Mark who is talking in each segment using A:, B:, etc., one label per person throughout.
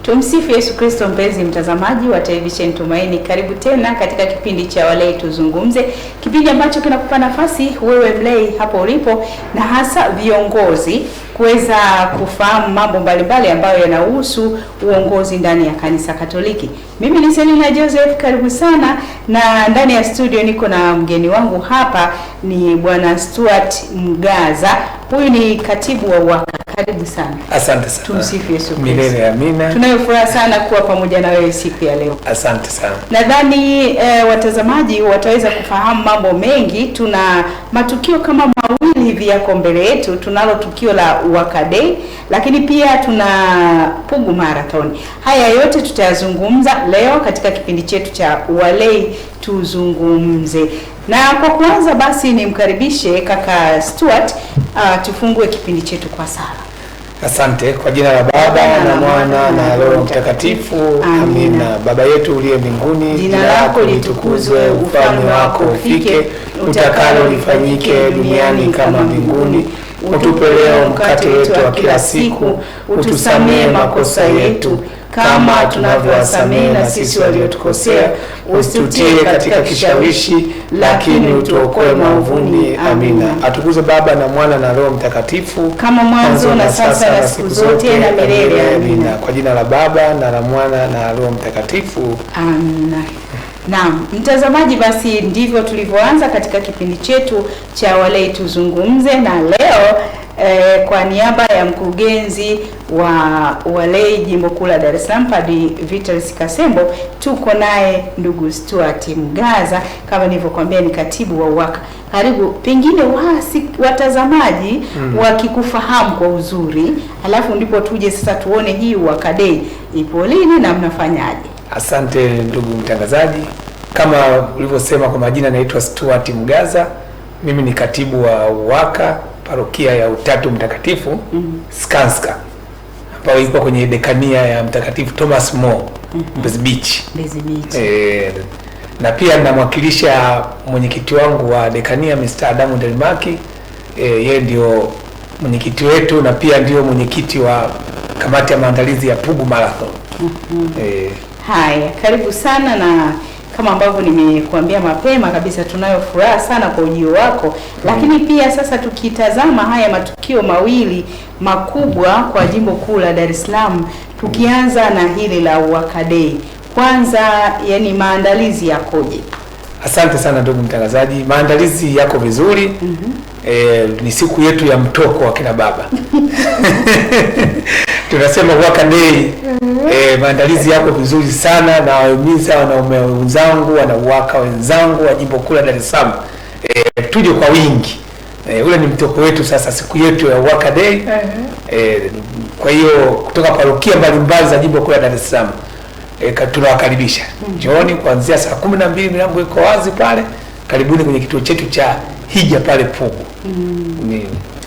A: Tumsifu Yesu Kristo. Mpenzi mtazamaji wa television Tumaini, karibu tena katika kipindi cha Walei Tuzungumze, kipindi ambacho kinakupa nafasi wewe mlei hapo ulipo na hasa viongozi kuweza kufahamu mambo mbalimbali ambayo yanahusu uongozi ndani ya Kanisa Katoliki. Mimi ni Selina Joseph, karibu sana, na ndani ya studio niko na mgeni wangu hapa ni Bwana Stuart Mgaza. Huyu ni katibu wa UWAKA. Karibu sana.
B: Asante sana.
A: Tumsifu Yesu Kristo.
B: Milele amina.
A: Tunayofuraha sana kuwa pamoja na wewe siku ya leo.
B: Asante sana.
A: Nadhani watazamaji wataweza kufahamu mambo mengi. Tuna matukio kama mawili hivi yako mbele yetu. Tunalo tukio la UWAKA Day, lakini pia tuna Pugu Marathon. Haya yote tutayazungumza leo katika kipindi chetu cha Walei Tuzungumze. Na kwa kwanza basi nimkaribishe kaka Stuart tufungue kipindi chetu kwa sala.
B: Asante. Kwa jina la Baba na Mwana na Roho Mtakatifu. Amina. Baba yetu uliye mbinguni,
A: jina lako litukuzwe, ufalme wako ufike, utakalo lifanyike duniani kama mbinguni. Utupe leo mkate wetu wa kila siku, utusamee makosa yetu kama tunavyowasamea na sisi waliotukosea, usitutie katika kishawishi, lakini utuokoe maovuni. Amina. Atukuzwe Baba na Mwana na Roho Mtakatifu, kama mwanzo na sasa na siku zote na milele. Amina. Kwa jina la Baba na la Mwana na Roho Mtakatifu. Amina. Naam, mtazamaji, basi ndivyo tulivyoanza katika kipindi chetu cha Walei Tuzungumze, na leo kwa niaba ya mkurugenzi wa Walei Jimbo Kuu la Dar es Salaam Padre Vitalis Kasembo, tuko naye ndugu Stuart Mgaza, kama nilivyokuambia ni katibu wa UWAKA. Karibu, pengine watazamaji wakikufahamu kwa uzuri, alafu ndipo tuje sasa tuone hii UWAKA Day ipo lini na mnafanyaje.
B: Asante ndugu mtangazaji. Kama ulivyosema, kwa majina naitwa Stuart Mgaza. Mimi ni katibu wa UWAKA parokia ya Utatu Mtakatifu Skanska, ambayo iko kwenye dekania ya Mtakatifu Thomas More Mbezi Beach. Na pia ninamwakilisha mwenyekiti wangu wa dekania Mr. Adamu Ndelimaki. Yeye ndio mwenyekiti wetu na pia ndio mwenyekiti wa kamati ya maandalizi ya Pugu Marathon.
A: Haya, karibu sana, na kama ambavyo nimekuambia mapema kabisa, tunayo furaha sana kwa ujio wako. Lakini pia sasa tukitazama haya matukio mawili makubwa kwa Jimbo Kuu la Dar es Salaam, tukianza na hili la UWAKA Day. Kwanza, yani maandalizi yakoje?
B: Asante sana ndugu mtangazaji. Maandalizi yako vizuri. Ni siku yetu ya mtoko wa kina baba. Tunasema UWAKA Day. Maandalizi yako vizuri sana, na wahimiza wanaume wenzangu, wana UWAKA wenzangu wa Jimbo Kuu la Dar es Salaam, tuje kwa wingi. Ule ni mtoko wetu sasa, siku yetu ya UWAKA Day. Kwa hiyo kutoka parokia mbalimbali za Jimbo Kuu la Dar es Salaam tunawakaribisha. Jioni kuanzia saa 12 milango iko wazi pale. Karibuni kwenye kituo chetu cha hija pale Pugu.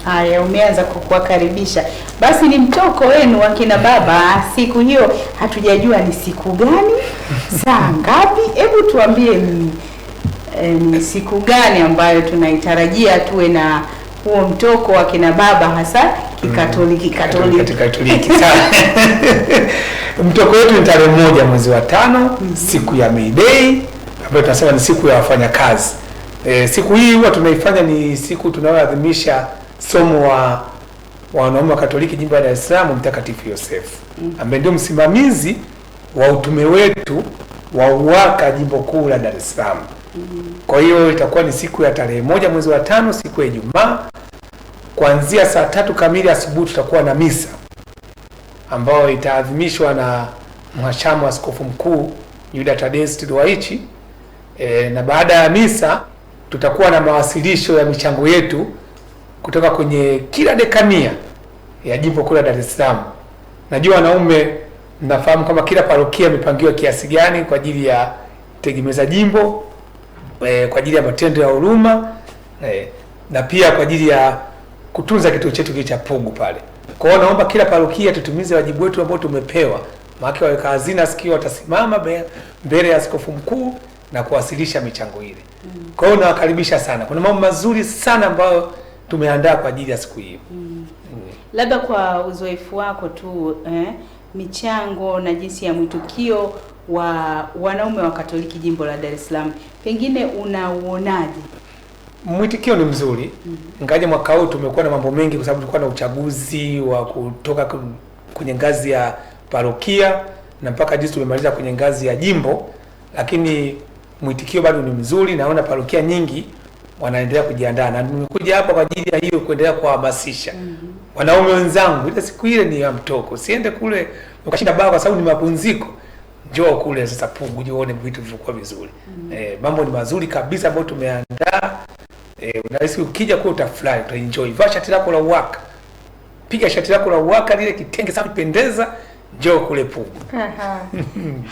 A: Haya, umeanza kuwakaribisha. Basi ni mtoko wenu wa kina baba. Siku hiyo hatujajua ni siku gani, saa ngapi. Hebu tuambie ni siku gani ambayo tunaitarajia tuwe na huo mtoko wa kina baba, hasa Katoliki.
B: Sana. Mtoko wetu ni tarehe 1 mwezi wa 5, siku ya May Day, ambayo tunasema ni siku ya wafanyakazi. Siku hii huwa tunaifanya ni siku tunayoadhimisha somo wa wanaume wa Katoliki Jimbo la Dar es Salaam, Mtakatifu Yosefu, ambaye ndio msimamizi wa utume wetu wa UWAKA Jimbo Kuu la Dar es Salaam. Kwa hiyo itakuwa ni siku ya tarehe 1 mwezi wa 5, siku ya Ijumaa, kuanzia saa 3 kamili asubuhi tutakuwa na misa ambayo itaadhimishwa na Mhashamu Askofu Mkuu Yuda Tadeus Todwaichi. Na baada ya misa tutakuwa na mawasilisho ya michango yetu kutoka kwenye kila dekania ya Jimbo Kuu la Dar es Salaam. Najua wanaume mnafahamu kama kila parokia imepangiwa kiasi gani kwa ajili ya tegemeza jimbo, kwa ajili ya matendo ya huruma, na pia kwa ajili ya kutunza kituo chetu cha Pugu pale. Kwa hiyo naomba kila parokia tutumize wajibu wetu ambao tumepewa. Maana waweka hazina sikio watasimama mbele ya Askofu Mkuu na kuwasilisha michango ile. Kwa hiyo nawakaribisha sana. Kuna mambo mazuri sana ambayo tumeandaa kwa ajili ya siku hiyo.
A: Labda kwa uzoefu wako tu,
C: michango na jinsi ya mwitikio wa wanaume wa Katoliki jimbo la Dar es Salaam, pengine unauonaje?
B: Mwitikio ni mzuri. Ngaje mwaka huu tumekuwa na mambo mengi kwa sababu tulikuwa na uchaguzi wa kutoka kwenye ngazi ya parokia na mpaka jinsi tumemaliza kwenye ngazi ya jimbo, lakini mwitikio bado ni mzuri. Naona parokia nyingi wanaendelea kujiandaa, na nimekuja hapa kwa ajili ya hiyo kuendelea kuhamasisha wanaume wenzangu. Ile siku ile ni ya mtoko, siende kule ukashinda baba kwa sababu ni mapumziko. Njoo kule sasa Pugu uone vitu vilivyokuwa vizuri. Mambo ni mazuri kabisa ambayo tumeandaa. Unahisi ukija kule utafurahi, utaenjoy. Vaa shati lako la uwaka. Piga shati lako la uwaka, lile kitenge safi pendeza, njoo kule Pugu.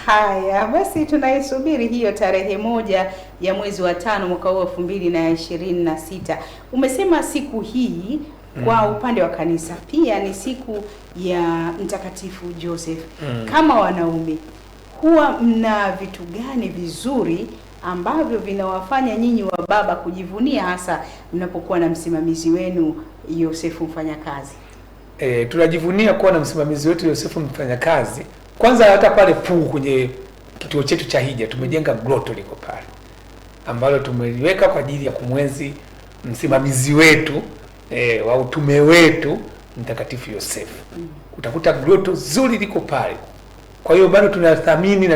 C: Haya, basi tunaisubiri hiyo tarehe 1 ya mwezi wa 5 mwaka huu 2026. Umesema siku hii kwa upande wa kanisa pia ni siku ya Mtakatifu Joseph. Kama wanaume, huwa mna vitu gani vizuri ambavyo vinawafanya nyinyi wa baba kujivunia, hasa mnapokuwa na msimamizi wenu Yosefu Mfanyakazi?
B: Tunajivunia kuwa na msimamizi wetu Yosefu Mfanyakazi. Kwanza hata pale Pugu kwenye kituo chetu cha hija tumejenga grotto liko pale ambalo tumeliweka kwa ajili ya kumwenzi msimamizi wetu wa utume wetu Mtakatifu Yosefu. Utakuta grotto zuri liko pale. Kwa hiyo bado tunathamini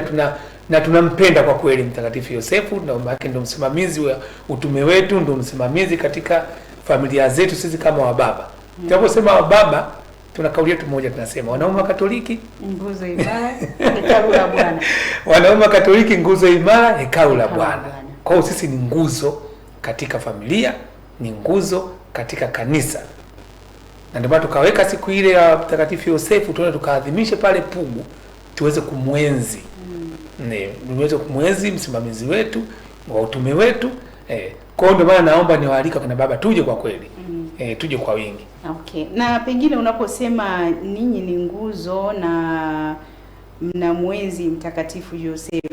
B: na tunampenda kwa kweli Mtakatifu Yosefu, ndio msimamizi wa utume wetu, ndio msimamizi katika familia zetu sisi kama wababa. Tunaposema wababa, tuna kauli yetu moja, tunasema wanaume wa Katoliki
C: nguzo imara, hekalu la Bwana.
B: Wanaume wa Katoliki nguzo imara, hekalu la Bwana. Kwa hiyo sisi ni nguzo katika familia, ni nguzo katika kanisa. Na ndio maana tukaweka siku ile ya Mtakatifu Yosefu, tukaadhimishe pale Pugu, tuweze kumwenzi. Tuweze kumwenzi msimamizi wetu wa utume wetu. Kwa hiyo ndio maana naomba niwaalike kina baba tuje kwa kweli. Tuje kwa wingi.
C: Okay. Na pengine unaposema ninyi ni nguzo na mnamwenzi Mtakatifu Joseph,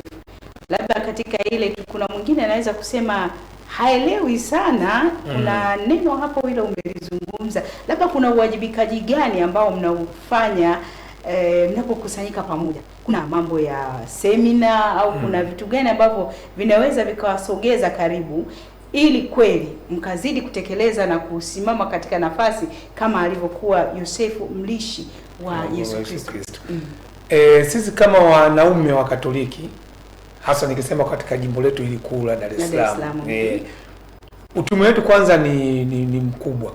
C: labda katika ile kuna mwingine anaweza kusema haelewi sana, kuna neno hapo ile umelizungumza, labda kuna uwajibikaji gani ambao mnaufanya mnapokusanyika pamoja? Kuna mambo ya semina au kuna vitu gani ambavyo vinaweza vikawasogeza karibu ili kweli mkazidi kutekeleza na kusimama katika nafasi kama alivyokuwa Yosefu mlishi wa Yesu Kristo?
B: Sisi kama wanaume wa Katoliki, hasa nikisema katika jimbo letu hili kuu la Dar es Salaam, utume wetu kwanza ni mkubwa,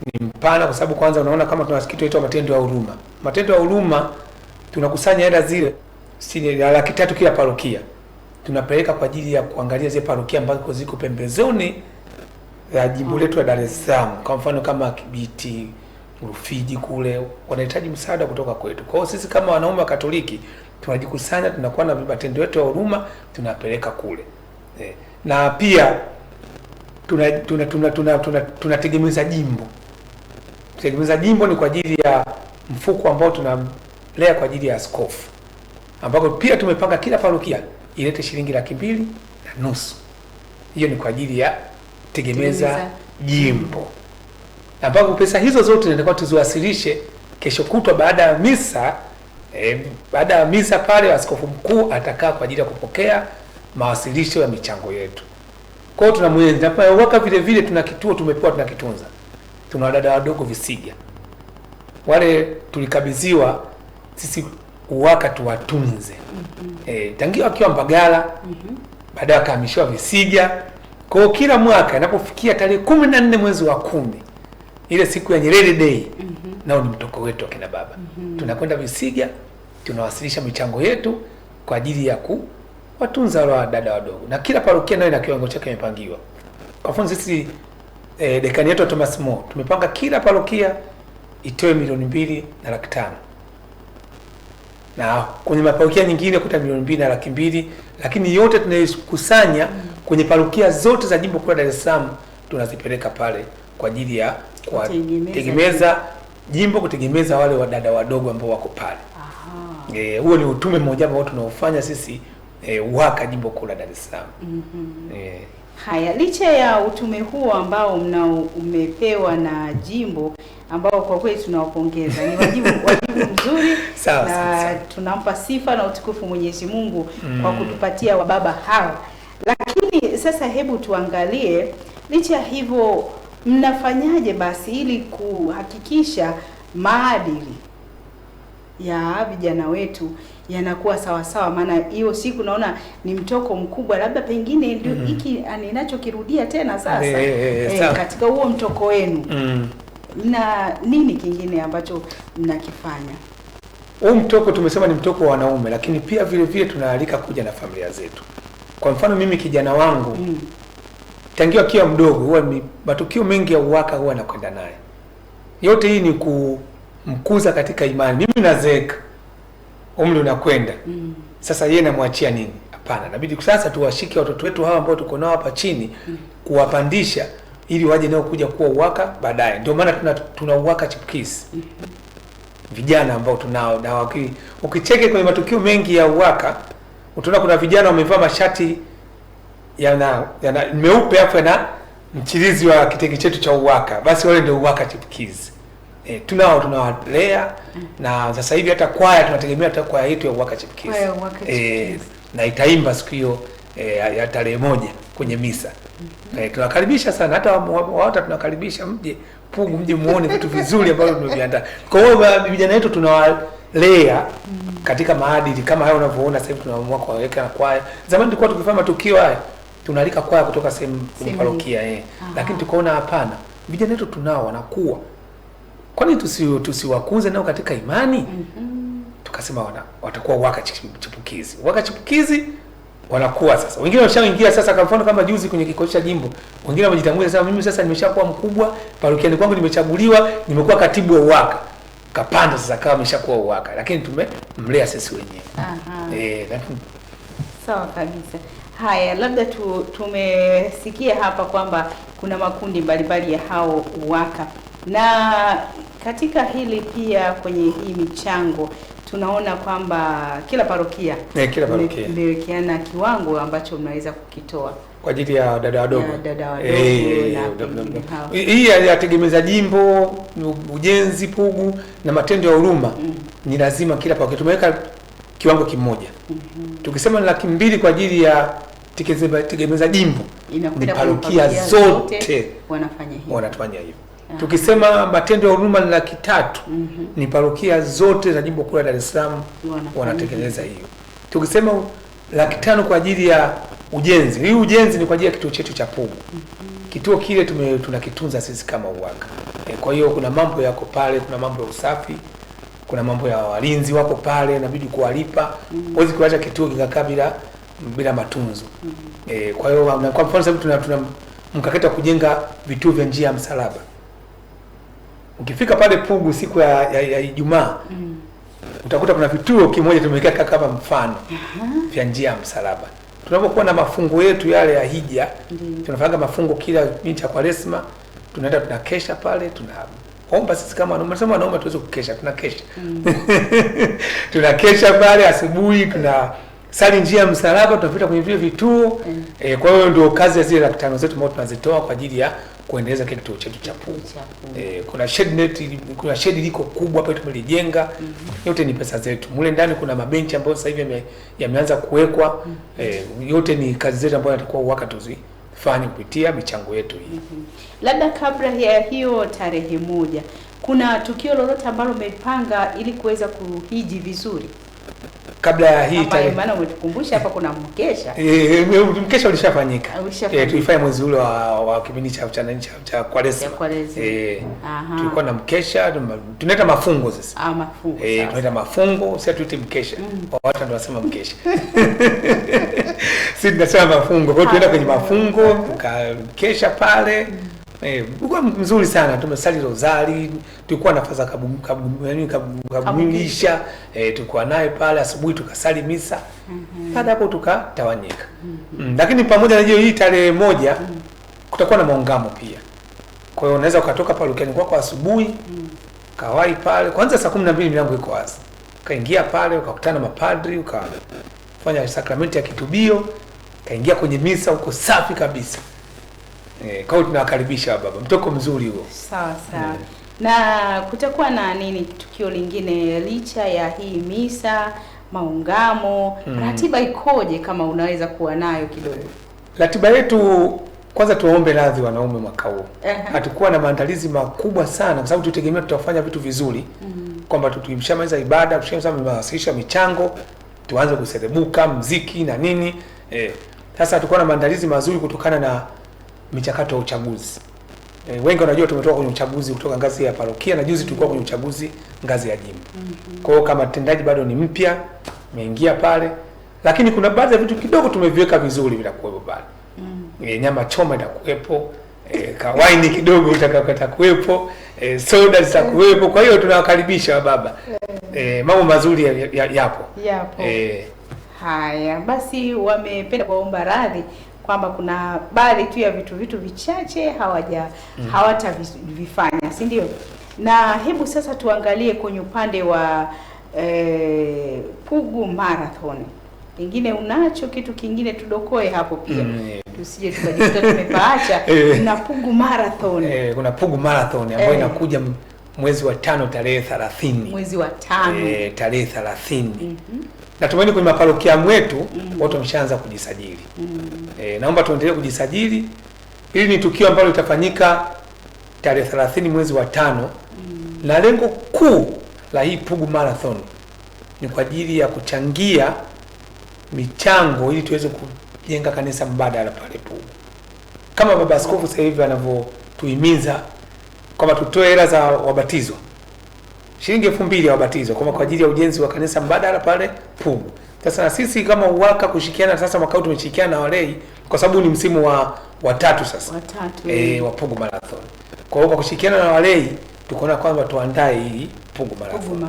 B: ni mpana, kwa sababu kwanza unaona kama tuna kitu inaitwa matendo ya huruma. Matendo ya huruma tunakusanya hela zile 300,000 kila parokia, tunapeleka kwa ajili ya kuangalia zile parokia ambazo ziko pembezoni ya jimbo letu la Dar es Salaam. Kwa mfano kama Kibiti, Rufiji kule wanahitaji msaada kutoka kwetu. Kwa hiyo sisi kama wanaume wa Katoliki tunajikusanya, tunakuwa na matendo yetu ya huruma, tunapeleka kule. Na pia tunategemeza jimbo. Tunategemeza jimbo ni kwa ajili ya mfuko ambao tunalea kwa ajili ya askofu, ambako pia tumepanga kila parokia ilete shilingi 250,000. Hiyo ni kwa ajili ya tegemeza jimbo, ambako pesa hizo zote tunataka tuziwasilishe kesho kutwa baada ya misa. Baada ya misa pale askofu mkuu atakaa kwa ajili ya kupokea mawasilisho ya michango yetu. Kwa hiyo tunamwenzi. Na pia waka vile vile tuna kituo tumepewa, tunakitunza. Tuna wadada wadogo Visiga. Wale tulikabidhiwa sisi uwaka tuwatunze. Tangia wakiwa Mbagala, baadaye wakahamishiwa Visiga. Kwa hiyo kila mwaka inapofikia tarehe 14 mwezi wa 10, ile siku ya Nyerere Day, nao ni mtoko wetu akina baba. Tunakwenda Visiga, tunawasilisha michango yetu kwa ajili ya kuwatunza wale dada wadogo. Na kila parokia nayo ina kiwango chake kimepangiwa. Kwa mfano sisi dekani yetu Thomas More tumepanga kila parokia itoe 2,250,000. Na kwenye maparokia nyingine kuta 2,250,000, lakini yote tunaikusanya kwenye parokia zote za jimbo kuu la Dar es Salaam, tunazipeleka pale kwa ajili ya kutegemeza jimbo, kutegemeza wale wadada wadogo ambao wako pale. Huo ni utume mmoja ambao tunaofanya sisi waka jimbo kuu la Dar es Salaam.
C: Haya, licha ya utume huo ambao umepewa na jimbo, ambao kwa kweli tunawapongeza. Ni wajibu mzuri na tunampa sifa na utukufu Mwenyezi Mungu kwa kutupatia wababa hao. Lakini sasa hebu tuangalie, licha ya hivyo mnafanyaje basi ili kuhakikisha maadili ya vijana wetu yanakuwa sawa sawa? Maana hiyo siku naona ni mtoko mkubwa, labda pengine ndio hiki ninachokirudia tena sasa katika huo mtoko wenu. Na nini kingine ambacho mnakifanya?
B: Huu mtoko tumesema ni mtoko wa wanaume, lakini pia vile vile tunaalika kuja na familia zetu. Kwa mfano mimi kijana wangu tangia akiwa mdogo huwa matukio mengi ya uwaka huwa nakwenda naye. Yote hii ni kumkuza katika imani. Mimi nazeeka, umri unakwenda. Sasa yeye namwachia nini? Hapana, inabidi sasa tuwashike watoto wetu hawa ambao tuko nao hapa chini, kuwapandisha ili waje nao kuja kuwa uwaka baadaye. Ndio maana tuna uwaka chipukizi. Vijana ambao tunao, na ukicheke kwenye matukio mengi ya uwaka utaona kuna vijana wamevaa mashati yana meupe afu na mchirizi wa kitenge chetu cha uwaka. Basi wale ndio uwaka chipukizi. Tunawalea na sasa hivi hata kwaya tunategemea hata kwaya yetu ya uwaka chipukizi. Na itaimba siku hiyo ya tarehe 1 kwenye misa. Tunakaribisha sana, hata watu tunakaribisha mje Pugu, mje muone vitu vizuri ambavyo tumeviandaa. Kwa hiyo vijana wetu tunawalea katika maadili kama hayo unavyoona sasa hivi tunaamua kuwaweka na kwaya. Zamani tulikuwa tukifanya matukio haya tunaalika kwaya kutoka sehemu parokia lakini tukaona hapana, vijana wetu tunao wanakuwa, kwani tusiwakuze nao katika imani? Tukasema watakuwa uwaka chipukizi. Uwaka chipukizi wanakuwa sasa. Wengine washaingia sasa, kwa mfano kama juzi kwenye kikosi cha jimbo, wengine wamejitangulia sasa, mimi sasa nimeshakuwa mkubwa, parokiani kwangu nimechaguliwa, nimekuwa katibu wa uwaka. Kapanda sasa kama ameshakuwa uwaka, lakini tumemlea sisi wenyewe.
C: Sawa kabisa. Haya, labda tumesikia hapa kwamba kuna makundi mbalimbali ya hao uwaka. Na katika hili pia kwenye hii michango tunaona kwamba kila parokia imewekeana kiwango ambacho mnaweza kukitoa
B: kwa ajili ya dada wadogo. Hii yategemeza jimbo, ujenzi, Pugu na matendo ya huruma. Ni lazima kila parokia tumeweka kiwango kimoja. Tukisema 200,000 kwa ajili ya tegemeza jimbo, ni parokia zote wanafanya hivyo. Tukisema matendo ya huruma ni 300,000, ni parokia zote za jimbo kuu la Dar es Salaam wanatekeleza hiyo. Tukisema 500,000 kwa ajili ya ujenzi, hii ujenzi ni kwa ajili ya kituo chetu cha Pugu. Kituo kile tunakitunza sisi kama uwaka. Kwa hiyo kuna mambo yako pale, kuna mambo ya usafi, kuna mambo ya walinzi wako pale, inabidi kuwalipa. Huwezi kuacha kituo kikakaa bila matunzo. Kwa hiyo kwa mfano sasa tuna mkakati wa kujenga vituo vya njia ya msalaba. Ukifika pale Pugu siku ya Ijumaa, utakuta kuna vituo kimoja tumeweka kama mfano vya njia ya msalaba. Tunapokuwa na mafungo yetu yale ya hija, tunafanya mafungo kila wiki ya Kwaresma, tunaenda tunakesha pale, tunaomba sisi kama wanaume tuweze kukesha, tunakesha. Tunakesha pale asubuhi, tunasali njia ya msalaba, tunapita kwenye vile vituo. Kwa hiyo ndio kazi ya zile 500 zetu ambazo tunazitoa kwa ajili ya kuendeleza kile kituo chetu cha Pugu. Kuna kuna shed liko kubwa hapa tumelijenga. Yote ni pesa zetu. Mule ndani kuna mabenchi ambayo sasa hivi yameanza kuwekwa. Yote ni kazi zetu ambazo tulikuwa uwaka tuzifanye kupitia michango yetu hii.
C: Labda kabla ya hiyo tarehe 1, kuna tukio lolote ambalo umepanga ili kuweza kuhiji vizuri?
B: Kabla ya hii tarehe,
C: maana umetukumbusha hapa kuna mkesha.
B: Mkesha ulishafanyika. Tulifanya mwezi ule wa kipindi cha Kwaresma. Tulikuwa na mkesha, tunaita mafungo sasa.
C: Mafungo.
B: Tunaita mafungo, sasa tuite mkesha. Watu ndio wasema mkesha. Sisi tunasema mafungo. Kwa hiyo tunaenda kwenye mafungo, tukakesha pale. Ulikuwa mzuri sana, tumesali rozari, tulikuwa na faza kabumisha, tulikuwa naye pale asubuhi tukasali misa. Baada hapo tukatawanyika. Lakini pamoja na hiyo hii tarehe 1 kutakuwa na maungamo pia. Kwa hiyo unaweza ukatoka pale ukiani kwako asubuhi, kawai pale, kwanza saa 12 milango iko wazi. Kaingia pale ukakutana na mapadri, ukafanya sakramenti ya kitubio, kaingia kwenye misa uko safi kabisa. Kwa hiyo tunawakaribisha baba. Mtoko mzuri huo.
C: Sawa. Na kutakuwa na nini tukio lingine licha ya hii misa, maungamo, ratiba ikoje kama unaweza kuwa nayo kidogo?
B: Ratiba yetu, kwanza tuwaombe radhi wanaume mwaka huu. Hatukuwa na maandalizi makubwa sana kwa sababu tutegemea tutafanya vitu vizuri. Kwamba tulimshamaliza ibada, tumewasilisha michango, tuanze kuserebuka, muziki na nini. Sasa hatukuwa na maandalizi mazuri kutokana na michakato ya uchaguzi. Wengi wanajua tumetoka kwenye uchaguzi kutoka ngazi ya parokia na juzi tulikuwa kwenye uchaguzi ngazi ya jimbo. Kwa hiyo kama tendaji bado ni mpya, umeingia pale, lakini kuna baadhi ya vitu kidogo tumeviweka vizuri bila kuwepo pale. Nyama choma itakuwepo, kawaini kidogo itakuwepo, soda zitakuwepo. Kwa hiyo tunawakaribisha baba. Mambo mazuri yapo.
C: Haya, basi wamependa kuomba radhi kwamba kuna baadhi tu ya vitu vichache hawatavifanya, si ndio? Na hebu sasa tuangalie kwenye upande wa Pugu Marathon. Pengine unacho kitu kingine tudokoe hapo pia. Tusije tukajikuta tumepaacha na Pugu Marathon.
B: Kuna Pugu Marathon ambayo inakuja mwezi wa 5 tarehe 30.
C: Mwezi wa 5
B: tarehe 30. Natumaini kwenye maparokia mwetu watu wameshaanza kujisajili. Naomba tuendelee kujisajili. Hili ni tukio ambalo litafanyika tarehe 30 mwezi wa 5. Na lengo kuu la hii Pugu Marathon ni kwa ajili ya kuchangia michango ili tuweze kujenga kanisa mbadala pale Pugu. Kama baba askofu sasa hivi anavyotuhimiza kwamba tutoe hela za wabatizwa. Shilingi 2,000 ya wabatizwa kwa ajili ya ujenzi wa kanisa mbadala pale Pugu. Sasa na sisi kama UWAKA kushikiana, sasa mwaka huu tumeshirikiana na walei kwa sababu ni msimu wa tatu sasa. Wa Pugu Marathon. Kwa hiyo kwa kushirikiana na walei tukaona kwamba tuandae hii Pugu Marathon.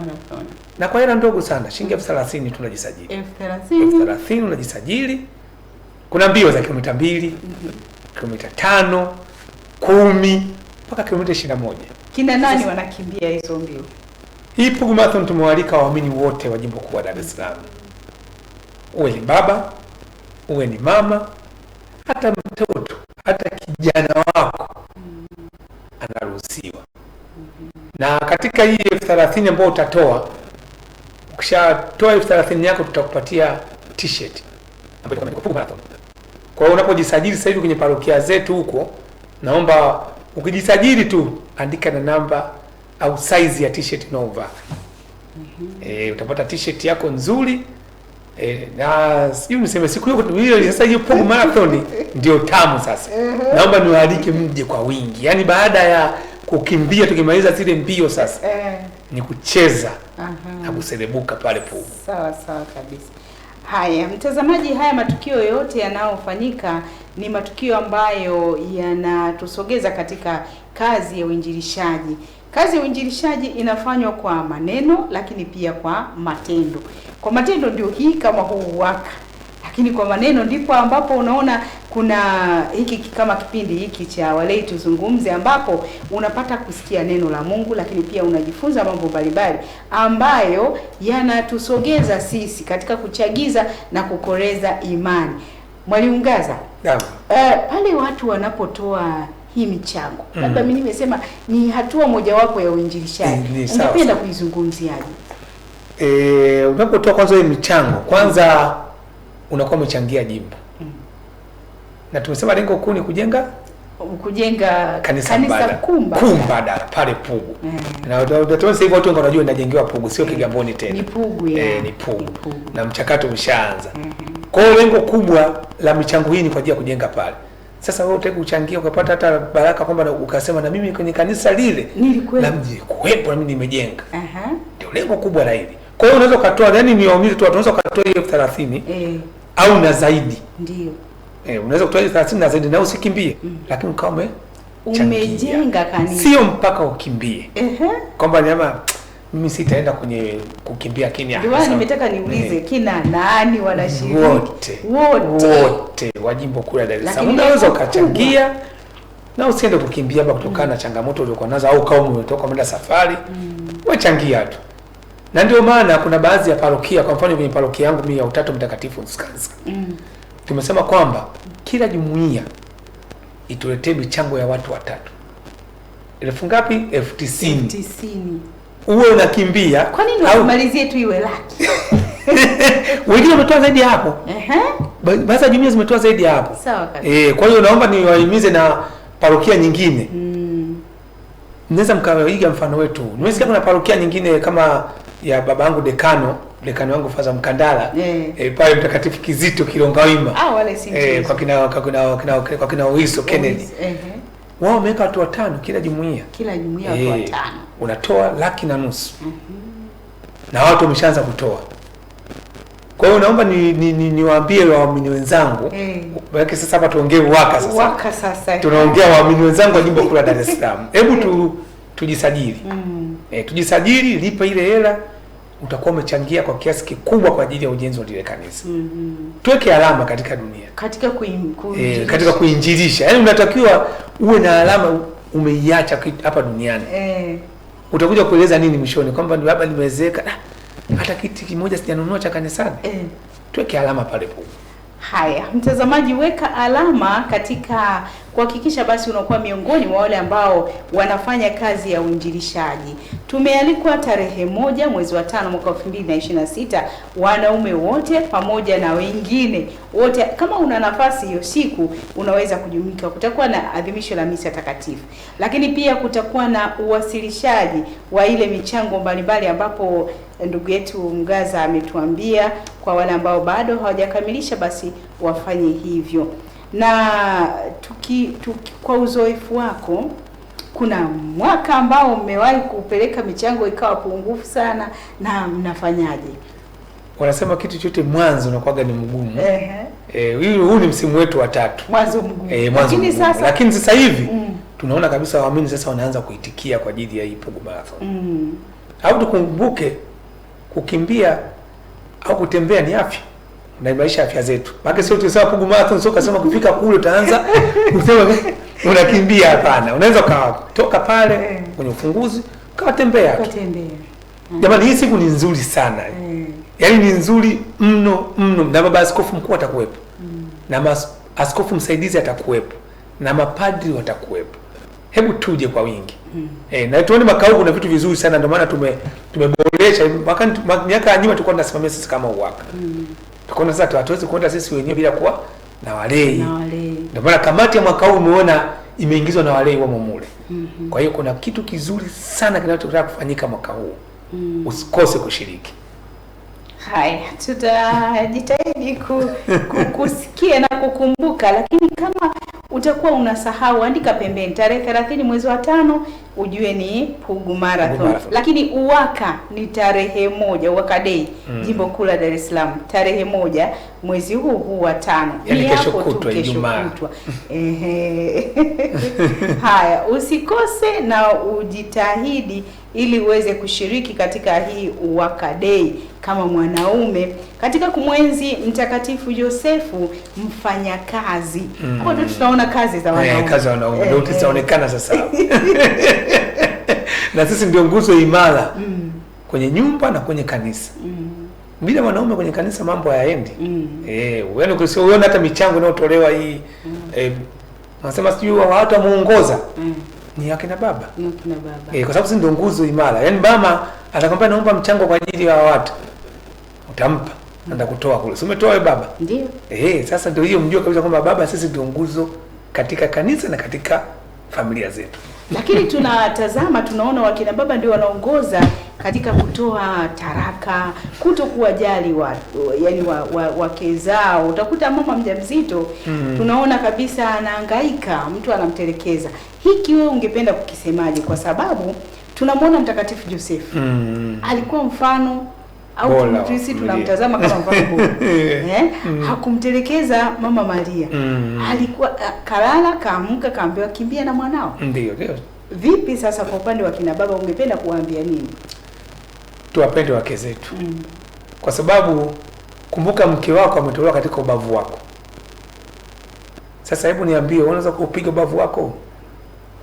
B: Na kwa hela ndogo sana, shilingi 30,000 tunajisajili. 30,000 unajisajili. Kuna mbio za kilomita 2, kilomita 5, 10 mpaka kilomita 21.
C: Kina nani wanakimbia hizo mbio?
B: Hii Pugu Marathon tumewalika waamini wote wa jimbo kuu la Dar es Salaam. Uwe ni baba, uwe ni mama, hata mtoto, hata kijana wako anaruhusiwa. Na katika hii 30,000 ambayo utatoa, ukishatoa 30,000 yako tutakupatia t-shirt ambayo ni Pugu Marathon. Kwa hiyo unapojisajili sasa hivi kwenye parokia zetu huko, naomba ukijisajili tu andika na namba au size ya t-shirt unaovaa. Utapata t-shirt yako nzuri. Na sijui niseme siku hiyo sasa hiyo Pugu Marathon ndio tamu sasa. Naomba niwaalike mje kwa wingi. Yaani baada ya kukimbia tukimaliza zile mbio sasa ni kucheza na kuserebuka pale Pugu.
C: Sawa kabisa. Haya, mtazamaji, haya matukio yote yanayofanyika ni matukio ambayo yanatusogeza katika kazi ya uinjilishaji. Kazi ya uinjilishaji inafanywa kwa maneno lakini pia kwa matendo. Kwa matendo ndio hii kama huu UWAKA. Lakini kwa maneno ndipo ambapo unaona kuna hiki kama kipindi hiki cha Walei Tuzungumze, ambapo unapata kusikia neno la Mungu lakini pia unajifunza mambo mbalimbali ambayo yanatusogeza sisi katika kuchagiza na kukoreza imani. Mwalimu Ngaza, pale watu wanapotoa hii michango, labda mimi nimesema ni hatua mojawapo ya uinjilishaji, ungependa kuizungumziaje?
B: Unapotoa kwanza hii michango, kwanza unakuwa umechangia jimbo. Na tumesema lengo kuu ni kujenga kanisa mbadala pale Pugu. Na utaona sasa hivi watu wengi wanajua inajengewa Pugu, sio Kigamboni tena.
C: Ni Pugu
B: ni Pugu. Na mchakato umeshaanza. Kwa hiyo lengo kubwa la michango hii ni kwa ajili ya kujenga pale. Sasa wewe utaki kuchangia ukapata hata baraka kwamba ukasema na mimi kwenye kanisa lile na mji kuwepo na mimi nimejenga. Ndio lengo kubwa la hili. Kwa hiyo unaweza ukatoa, yani niwaumize tu, unaweza ukatoa hiyo 30,000 au na zaidi.
C: Ndio.
B: Unaweza kutoa 30 na zaidi na usikimbie. Lakini kama
C: umejenga kanisa.
B: Sio mpaka ukimbie. Kwamba nyama mimi sitaenda kwenye kukimbia Kenya.
C: Ndio nimetaka niulize kina nani wanashiriki?
B: Wote wa jimbo kuu la Dar es Salaam. Unaweza ukachangia na usiende kukimbia hapa kutokana na changamoto ulizokuwa nazo au kama umetoka kwenda safari. Wachangia tu. Na ndio maana kuna baadhi ya parokia, kwa mfano kwenye parokia yangu mimi ya Utatu Mtakatifu Nsikansa. Tumesema kwamba kila jumuiya ituletee michango ya watu 3. elfu ngapi? 90,000.
C: 90,000.
B: Uwe unakimbia.
C: Kwa nini wasimalizie tu iwe laki?
B: Wengine wametoa zaidi hapo. Basi jumuiya zimetoa zaidi hapo.
C: Sawa kabisa.
B: Kwa hiyo naomba niwahimize na parokia nyingine. Mnaweza mkaiga mfano wetu. Nimesikia kuna parokia nyingine kama ya babangu dekano wangu Faza Mkandala, pale Mtakatifu Kizito Kilongawima.
C: Wale si
B: kwa kina Uiso Kennedy. Wao wameweka watu 5 kila jumuiya.
C: Kila jumuiya watu 5.
B: Unatoa 1,500,000. Na watu wameshaanza kutoa. Kwa hiyo naomba niwaambie waamini wenzangu, maana sasa hapa tuongee waka sasa. Tunaongea waamini wenzangu wa Jimbo Kuu la Dar es Salaam. Hebu tujisajili. Tujisajili, lipa ile hela, utakuwa umechangia kwa kiasi kikubwa kwa ajili ya ujenzi wa ile kanisa. Tuweke alama katika dunia. Katika kuinjilisha. Yaani unatakiwa uwe na alama umeiacha hapa duniani. Utakuja kueleza nini mwishoni kwamba ni baba nimewezeka. Hata kiti kimoja sijanunua cha kanisani. Tuweke alama pale po.
C: Haya, mtazamaji, weka alama katika kuhakikisha basi unakuwa miongoni mwa wale ambao wanafanya kazi ya uinjilishaji. Tumealikwa tarehe 1 mwezi wa 5 mwaka 2026, wanaume wote pamoja na wengine wote. Kama una nafasi hiyo siku unaweza kujumuika. Kutakuwa na adhimisho la misa takatifu, lakini pia kutakuwa na uwasilishaji wa ile michango mbalimbali, ambapo ndugu yetu Mgaza ametuambia kwa wale ambao bado hawajakamilisha basi wafanye hivyo. Na kwa uzoefu wako, kuna mwaka ambao umewahi kupeleka michango ikawa pungufu sana, na mnafanyaje?
B: Wanasema kitu chote mwanzo unakuwa ni mgumu. Huu ni msimu wetu wa 3.
C: Mwanzo mgumu.
B: Lakini sasa hivi tunaona kabisa waamini sasa wanaanza kuitikia kwa ajili ya hii Pugu Marathon. Au tukumbuke kukimbia au kutembea ni afya. Unaimarisha afya zetu. Maana sio tusema Pugu Marathon sio kasema kufika kule utaanza kusema unakimbia, hapana. Unaweza kutoka pale kwenye ufunguzi ukatembea. Jamani, hii siku ni nzuri sana. Yaani ni nzuri mno. Na baba askofu mkuu atakuwepo. Na askofu msaidizi atakuwepo. Na mapadri watakuwepo. Hebu tuje kwa wingi. Na tuone mwaka huu kuna vitu vizuri sana, ndio maana tumeboresha. Miaka ya nyuma tulikuwa tunasimamia sisi kama uwaka. Tukaona sasa hatuwezi kuenda sisi wenyewe bila kuwa na walei. Ndio maana kamati ya mwaka huu umeona imeingizwa na walei wamo mule. Kwa hiyo kuna kitu kizuri sana kinachotaka kufanyika mwaka huu. Usikose kushiriki.
C: Haya, tutajitahidi kusikia na kukumbuka, lakini kama utakuwa unasahau, andika pembeni tarehe 30 mwezi wa 5 ujue ni Pugu Marathon. Lakini uwaka ni tarehe 1, uwaka day, Jimbo Kuu la Dar es Salaam, tarehe 1 mwezi huu wa 5.
B: Ni kesho kutwa Ijumaa.
C: Haya, usikose na ujitahidi ili uweze kushiriki katika hii uwaka day kama mwanaume katika kumwenzi Mtakatifu Yosefu mfanyakazi. Hapo ndio tunaona kazi za wanaume.
B: Kazi za wanaume ndio zitaonekana sasa. Na sisi ndio nguzo imara kwenye nyumba na kwenye kanisa. Bila wanaume kwenye kanisa mambo hayaendi. Yaani ukiona hata michango inayotolewa hii wanasema sijui watu muongoza. Ni akina baba. Kwa sababu sisi ndio nguzo imara. Yaani mama atakwambia naomba mchango kwa ajili ya watu. Utampa, anaenda kutoa kule. Si umetoa wewe baba?
C: Ndio.
B: Sasa ndio hiyo mjue kabisa kwamba baba sisi ndio nguzo katika kanisa na katika familia zetu.
C: Lakini tunatazama tunaona wakina baba ndio wanaongoza katika kutoa taraka, kutokuwajali watu, yani wake zao. Utakuta mama mjamzito tunaona kabisa anahangaika, mtu anamtelekeza. Hiki wewe ungependa kukisemaje? Kwa sababu tunamwona Mtakatifu Yosefu alikuwa mfano au sisi tunamtazama kama mfano bora. Hakumtelekeza Mama Maria. Alikuwa kalala, kaamka, kaambiwa kimbia na mwanao.
B: Ndio.
C: Vipi sasa kwa upande wa kina baba ungependa kuwaambia nini?
B: Tuwapende wake zetu. Kwa sababu kumbuka mke wako ametolewa katika ubavu wako. Sasa hebu niambie, unaweza kuupiga ubavu wako?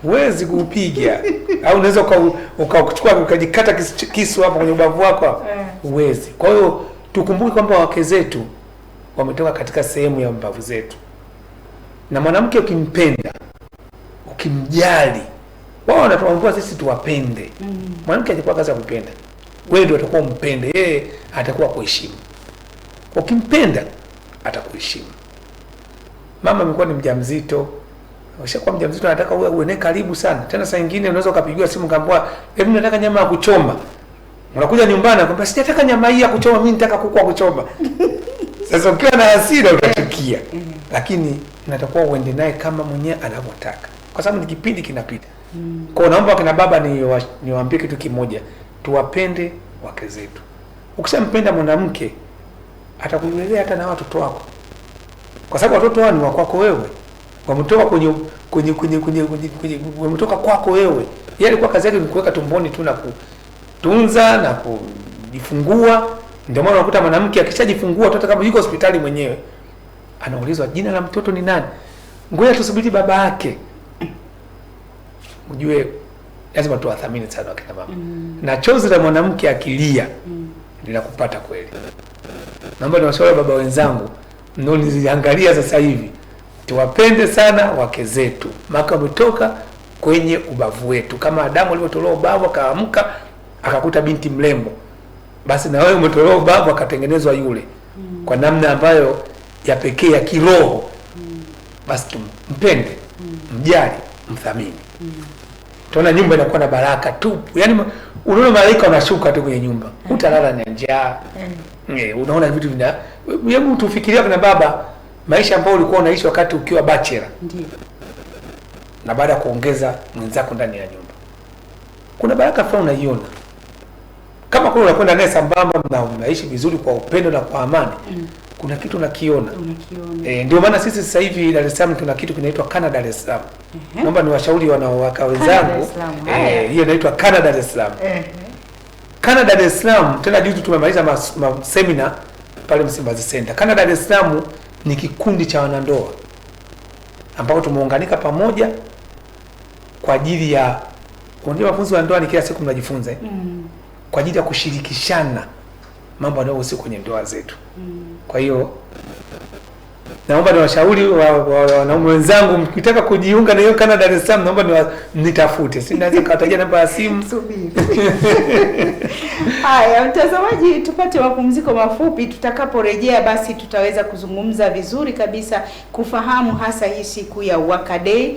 B: Huwezi kuupiga. Au unaweza ukachukua ukajikata kisu hapo kwenye ubavu wako? Huwezi. Kwa hiyo tukumbuke kwamba wake zetu wametoka katika sehemu ya mbavu zetu. Na mwanamke ukimpenda, ukimjali, Wao wanatuambia sisi tuwapende. Mwanamke atakuwa kazi ya kupenda. Wewe ndio utakuwa umpende, yeye atakuwa kuheshimu. Ukimpenda atakuheshimu. Mama amekuwa ni mjamzito, ushakuwa mjamzito, anataka uwe naye karibu sana. Tena saa nyingine unaweza ukapigiwa simu kaambia, "Hebu nataka nyama ya kuchoma." Unakuja nyumbani akwambia, "Sijataka nyama hii ya kuchoma, mimi nataka kuku wa kuchoma." Sasa ukiwa na hasira utachukia. Lakini inatakuwa uende naye kama mwenyewe anavyotaka. Kwa sababu ni kipindi kinapita. Kwa naomba kina baba niwaambie kitu kimoja, tuwapende wake zetu. Ukishampenda mwanamke atakulelea hata na watoto wako. Kwa sababu watoto wao ni wa kwako wewe. Wametoka kwenye wametoka kwako wewe. Yeye alikuwa kazi yake ni kuweka tumboni tu na kutunza na kujifungua. Ndio maana unakuta mwanamke akishajifungua mtoto kama yuko hospitali mwenyewe anaulizwa jina la mtoto ni nani? Ngoja tusubiri baba yake. Ujue lazima tuwathamini sana wakina mama. Na chozi la mwanamke akilia linakupata kweli. Naomba niwashauri baba wenzangu, mnaoniangalia sasa hivi, tuwapende sana wake zetu. Maka umetoka kwenye ubavu wetu. Kama Adamu alivyotolewa ubavu akaamka akakuta binti mrembo, basi na wewe umetolewa ubavu akatengenezwa yule kwa namna ambayo ya pekee ya kiroho. Basi mpende, mjali, mthamini. Tunaona nyumba inakuwa na baraka tupu. Yaani unaona malaika wanashuka tu kwenye nyumba. Utalala na njaa. Unaona vitu vina. Hebu tufikiria kuna baba maisha ambayo ulikuwa unaishi wakati ukiwa bachelor.
C: Ndio.
B: Na baada ya kuongeza mwenzako ndani ya nyumba. Kuna baraka fulani unaiona. Kama kuna unakwenda naye sambamba na unaishi vizuri kwa upendo na kwa amani. Kuna kitu unakiona. Ndio maana sisi sasa hivi Dar es Salaam tuna kitu kinaitwa Canada Dar es Salaam. Naomba niwashauri wanaowaka wenzangu. Hiyo inaitwa Canada Dar es Salaam. Canada Dar es Salaam, tena juzi tumemaliza seminar pale Msimbazi Center. Canada Dar es Salaam ni kikundi cha wanandoa ambao tumeunganika pamoja kwa ajili ya unajua mafunzo ya ndoa ni kila siku mnajifunza. Kwa ajili ya kushirikishana mambo yanayohusu kwenye ndoa zetu. Kwa hiyo naomba niwashauri wanaume wenzangu, mkitaka kujiunga na hiyo Canada Dar es Salaam, naomba nitafute. Si naweza kuwatajia namba ya simu.
C: Subiri. Haya, mtazamaji, tupate mapumziko mafupi. Tutakaporejea basi tutaweza kuzungumza vizuri kabisa kufahamu hasa hii siku ya Waka Day,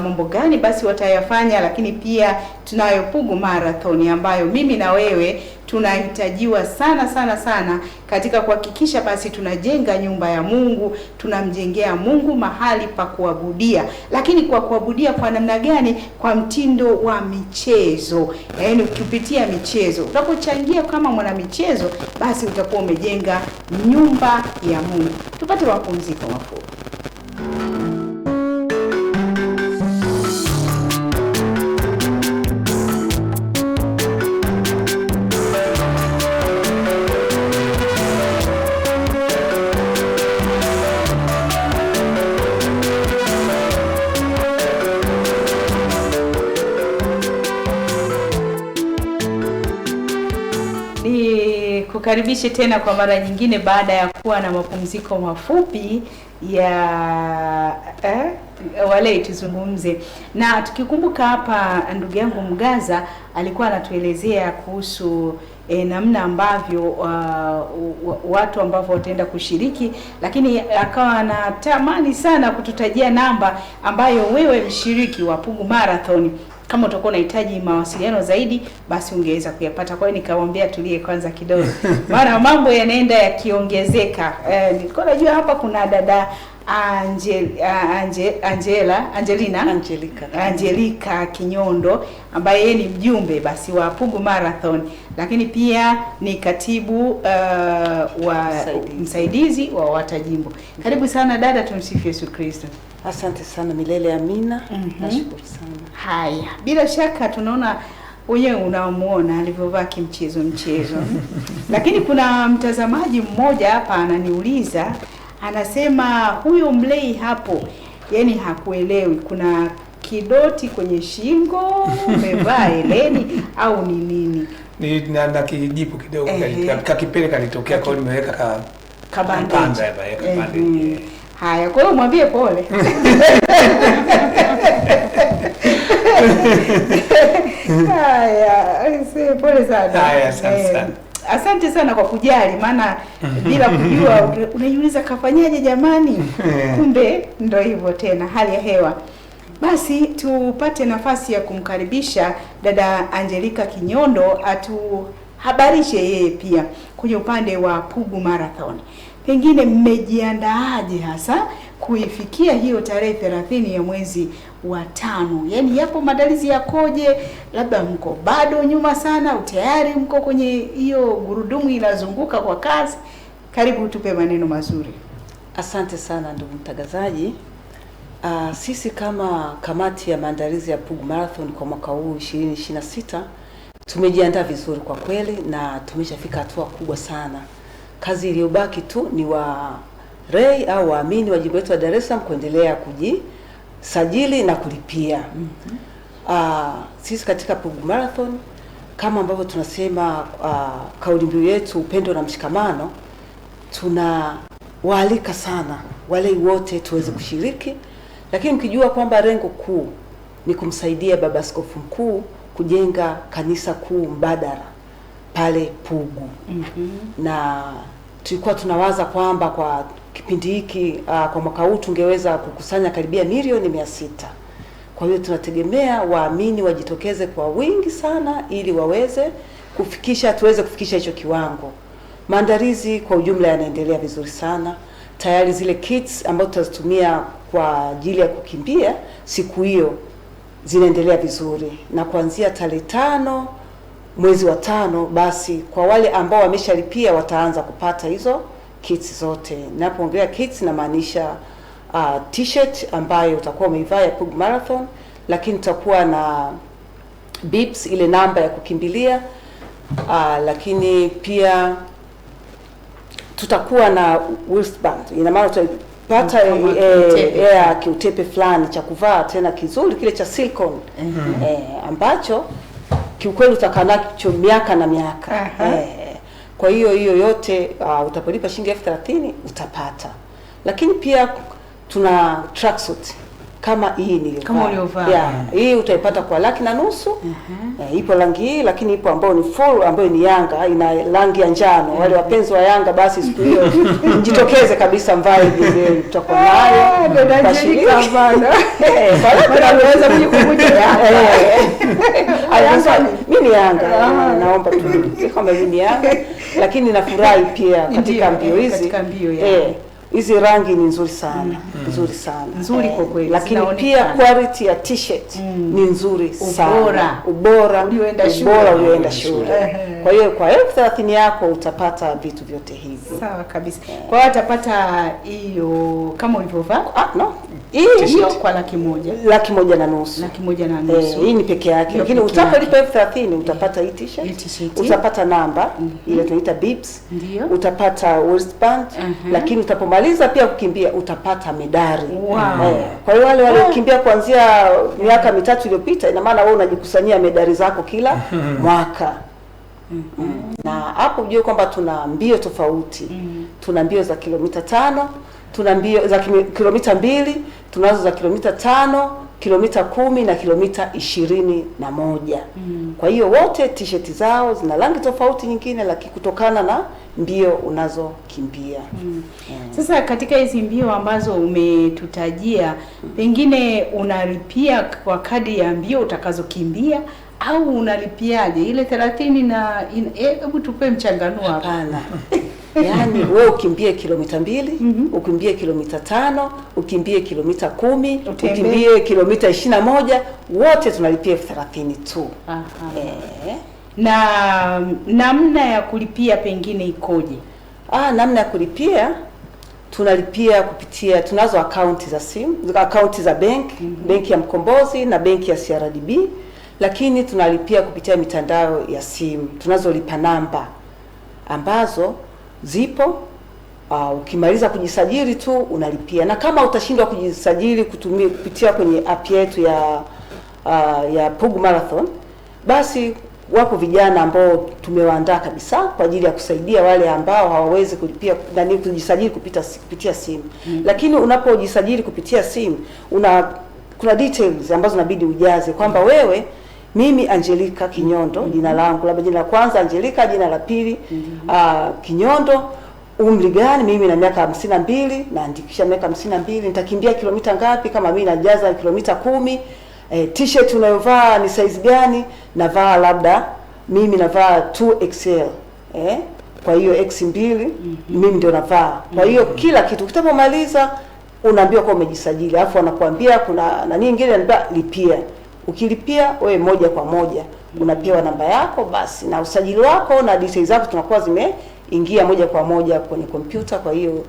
C: mambo gani basi watayafanya, lakini pia tunayo Pugu Marathon ambayo mimi na wewe tunahitajiwa sana katika kuhakikisha basi tunajenga nyumba ya Mungu, tunamjengea Mungu mahali pa kuabudia. Lakini kwa kuabudia kwa namna gani? Kwa mtindo wa michezo. Yaani ukipitia michezo, utapochangia kama mwana michezo, basi utakuwa umejenga nyumba ya Mungu. Tupate mapumziko mafupi. Kukaribishe tena kwa mara nyingine baada ya kuwa na mapumziko mafupi ya wale tuzungumze. Na tukikumbuka hapa ndugu yangu Mgaza alikuwa anatuelezea kuhusu namna ambavyo watu ambao wataenda kushiriki, lakini akawa anatamani sana kututajia namba ambayo wewe mshiriki wa Pugu Marathon, kama utakuwa unahitaji mawasiliano zaidi basi ungeweza kuyapata. Kwa hiyo nikamwambia tulie kwanza kidogo. Maana mambo yanaenda yakiongezeka. Nilikuwa najua hapa kuna dada Angelika Kinyondo ambaye yeye ni mjumbe basi wa Pugu Marathon, lakini pia ni katibu wa msaidizi wa watajimbo. Karibu sana dada, tumsifu Yesu Kristo.
D: Asante sana, milele amina. Nashukuru sana.
C: Haya, bila shaka tunaona wewe unamuona alivyovaa kimchezo. Lakini kuna mtazamaji mmoja hapa ananiuliza, anasema huyo mlei hapo, yani hakuelewi, kuna kidoti kwenye shingo, umevaa heleni au ni nini?
B: Ni na kijipu kidogo kakipele kalitokea kwa nimeweka kabande.
C: Haya, kwa hiyo mwambie pole. asante sana kwa kujali, maana bila kujua unajiuliza kafanyaje jamani. Kumbe ndio hivyo tena, hali ya hewa. Basi tupate nafasi ya kumkaribisha dada Angelica Kinyondo atuhabarishe yeye pia kwenye upande wa Pugu Marathon. Pengine mmejiandaaje hasa kuifikia hiyo tarehe 30 ya mwezi wa 5? Yaani yapo maandalizi yakoje? Labda mko bado nyuma sana, tayari mko kwenye hiyo gurudumu inazunguka kwa kasi? Karibu tupe maneno mazuri.
D: Asante sana ndugu mtangazaji. Sisi kama kamati ya maandalizi ya Pugu Marathon kwa mwaka huu 2026 tumejiandaa vizuri kwa kweli na tumeshafika hatua kubwa sana. Kazi iliyobaki tu ni wa rei au waamini wa jimbo letu la Dar es Salaam kuendelea kujisajili na kulipia. Sisi katika Pugu Marathon kama ambavyo tunasema kauli mbiu yetu upendo na mshikamano, tunawaalika sana wale wote tuweze kushiriki, lakini mkijua kwamba lengo kuu ni kumsaidia Baba Askofu Mkuu kujenga kanisa kuu mbadala pale Pugu. Na tulikuwa tunawaza kwamba kwa kipindi hiki kwa mwaka huu tungeweza kukusanya karibia milioni 600. Kwa hiyo tunategemea waamini wajitokeze kwa wingi sana ili tuweze kufikisha hicho kiwango. Maandalizi kwa ujumla yanaendelea vizuri sana. Tayari zile kits ambazo tutazitumia kwa ajili ya kukimbia siku hiyo zinaendelea vizuri, na kuanzia tarehe 5 mwezi wa 5 basi kwa wale ambao wameshalipia wataanza kupata hizo kits zote. Ninapoongelea kits na maanisha t-shirt ambayo utakuwa umeivaa ya Pugu Marathon, lakini tutakuwa na bips, ile namba ya kukimbilia, lakini pia tutakuwa na wristband. Ina maana tutapata kiutepe fulani cha kuvaa tena kizuri kile cha silicone ambacho kiukweli utakaa nacho miaka na miaka. Kwa hiyo yote utapolipa shilingi 30,000 utapata. Lakini pia tuna tracksuit kama hii nilivaa.
C: Kama uliovaa.
D: Hii utaipata kwa 1,500,000. Ipo rangi hii, lakini ipo ambayo ni full ambayo ni Yanga, ina rangi ya njano. Wale wapenzi wa Yanga basi siku hiyo mjitokeze kabisa, mvae vile tutakuwa nayo.
C: Dada Angelica bana. Unaweza kujikumbusha
D: Yanga. Mimi ni Yanga. Naomba tu kama mimi ni Yanga, lakini nafurahi pia katika mbio hizi.
C: Katika mbio
D: hizi rangi ni nzuri sana, nzuri sana.
C: Nzuri kwa kweli.
D: Lakini pia quality ya t-shirt ni nzuri sana. Ubora ulioenda shule. Kwa hiyo kwa 30,000 yako utapata vitu vyote hivi.
C: Sawa kabisa. Kwa hiyo utapata hiyo kama ulivyovaa? Hiyo kwa 1,000,000.
D: 1,150,000.
C: 1,150,000.
D: Hii ni peke yake. Lakini utakapolipa 30,000 utapata hii t-shirt. Utapata namba ile tunaita bips. Utapata wristband. Lakini utapomaliza pia kukimbia utapata medali. Kwa hiyo wale waliokimbia kuanzia miaka 3 iliyopita, ina maana wewe unajikusanyia medali zako kila mwaka. Na hapo ujue kwamba tuna mbio tofauti. Tuna mbio za kilomita 5, tuna mbio za kilomita 2, tunazo za kilomita 5, kilomita 10 na kilomita 21. Kwa hiyo wote t-shirt zao zina rangi tofauti nyingine, lakini kutokana na mbio unazokimbia.
C: Sasa katika hizi mbio ambazo umetutajia, pengine unalipia kwa kadi ya mbio utakazokimbia au unalipiaje ile 30 na hebu tupe mchanganuo hapa.
D: Hapana. Yaani wewe ukimbie kilomita 2, ukimbie kilomita 5, ukimbie kilomita 10, ukimbie kilomita 21, wote tunalipia 30,000 tu.
C: Na namna ya kulipia pengine ikoje?
D: Namna ya kulipia tunalipia kupitia, tunazo akaunti za simu, akaunti za benki ya Mkombozi na benki ya CRDB, lakini tunalipia kupitia mitandao ya simu. Tunazo lipa namba ambazo zipo, ukimaliza kujisajili tu unalipia. Na kama utashindwa kujisajili kupitia kwenye app yetu ya Pugu Marathon, basi wapo vijana ambao tumewaandaa kabisa kwa ajili ya kusaidia wale ambao hawawezi kulipia kujisajili kupitia simu. Lakini unapojisajili kupitia simu kuna details ambazo inabidi ujaze kwamba wewe Mimi Angelica Kinyondo, jina langu, labda jina la kwanza Angelica, jina la pili Kinyondo. Umri gani? Mimi na miaka 52, naandikisha miaka 52. Nitakimbia kilomita ngapi? Kama mimi najaza kilomita 10. T-shirt unayovaa ni size gani? Navaa labda mimi navaa 2XL. Kwa hiyo X2 mimi ndio navaa. Kwa hiyo kila kitu kitapomaliza unaambiwa kwa umejisajili. Alafu wanakuambia kuna nani nyingine anambia lipia. Ukilipia wewe moja kwa moja unapewa namba yako basi na usajili wako na details zako tunakuwa zimeingia moja kwa moja kwenye kompyuta. Kwa hiyo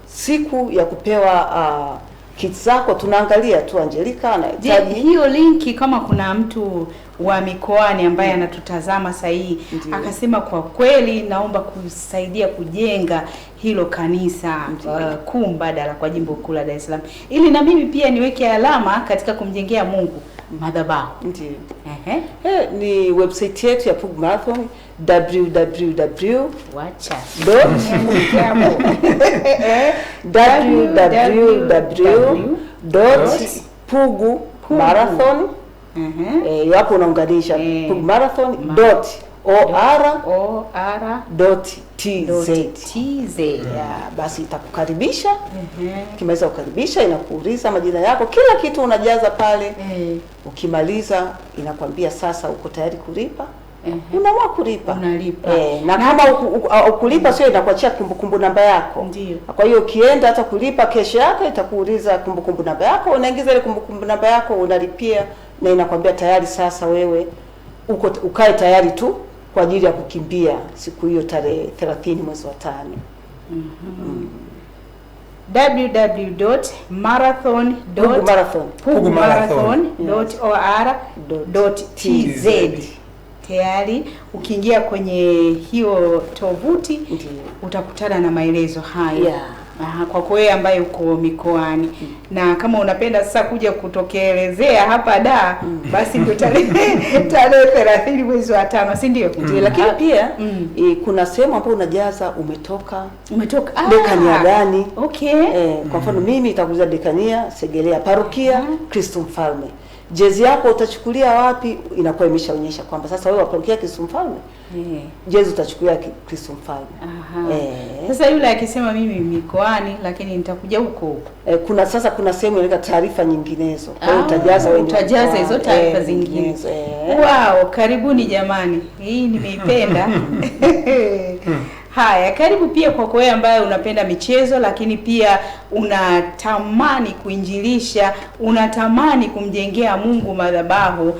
D: siku ya kupewa kits zako tunaangalia tu Angelica anahitaji
C: hiyo linki. Kama kuna mtu wa mikoani ambaye anatutazama sasa hii akasema kwa kweli naomba kusaidia kujenga hilo kanisa kuu mbadala kwa jimbo kuu la Dar es Salaam, ili na mimi pia niweke alama katika kumjengea Mungu madhabahu.
D: Ndio. Ni website yetu ya Pugu Marathon www.pugumarathon. Hapo unaunganisha pugumarathon.or.tz. Basi itakukaribisha. Ukimaliza kukaribisha inakuuliza majina yako, kila kitu unajaza pale. Ukimaliza inakwambia sasa uko tayari kulipa. Unaamua kulipa.
C: Unalipa.
D: Na kama ukulipa sio inakuachia kumbukumbu namba yako.
C: Ndiyo.
D: Kwa hiyo ukienda hata kulipa kesho yake itakuuliza kumbukumbu namba yako, unaingiza ile kumbukumbu namba yako, unalipia na inakwambia tayari sasa wewe ukae tayari tu kwa ajili ya kukimbia siku hiyo tarehe 30 mwezi wa 5.
C: www.pugumarathon.or.tz. Tayari ukiingia kwenye hiyo tovuti utakutana na maelezo haya. Kwa kweli ambaye uko mikoani na kama unapenda sasa kuja kutokelezea hapa basi ndio tarehe 30 mwezi wa 5, si ndio?
D: Lakini pia kuna sehemu ambapo unajaza umetoka dekania gani. Kwa mfano mimi itakuuliza dekania Segerea parokia Kristo Mfalme. Jezi yako utachukulia wapi? Inakuwa imeshaonyesha kwamba sasa wewe waparokia Kristo Mfalme. Jezi utachukulia Kristo Mfalme.
C: Sasa yule akisema mimi mikoani lakini nitakuja huko.
D: Kuna sehemu inaitwa taarifa nyinginezo. Kwa hiyo utajaza
C: hizo taarifa zingine. Wow, karibuni jamani. Hii nimeipenda. Haya, karibu pia kwa wewe ambaye unapenda michezo lakini pia unatamani kuinjilisha, unatamani kumjengea Mungu madhabahu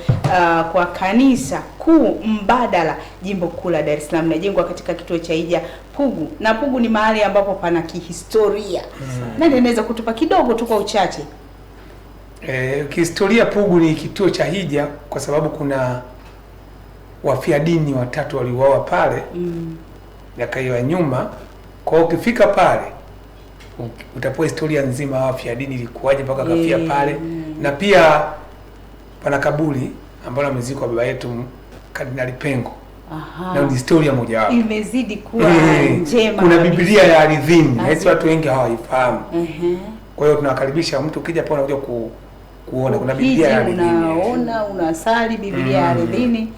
C: kwa kanisa kuu mbadala jimbo kuu la Dar es Salaam, najengwa katika kituo cha Hija Pugu. Na Pugu ni mahali ambapo pana kihistoria. Nani anaweza kutupa kidogo tu kwa uchache?
B: Kihistoria Pugu ni kituo cha Hija kwa sababu kuna wafia dini 3 waliuawa pale. Miaka hiyo ya nyuma. Kwa hiyo ukifika pale utapewa historia nzima wafia dini ilikuwaje mpaka kafia pale. Na pia pana kaburi ambalo amezikwa baba yetu Kardinali Pengo. Na ni historia moja wapo.
C: Imezidi kuwa njema.
B: Kuna Biblia ya ardhini. Hizi watu wengi hawaifahamu. Kwa hiyo tunakaribisha mtu ukija pale unakuja kuona kuna Biblia ya ardhini.
C: Unaona unasali Biblia ya ardhini.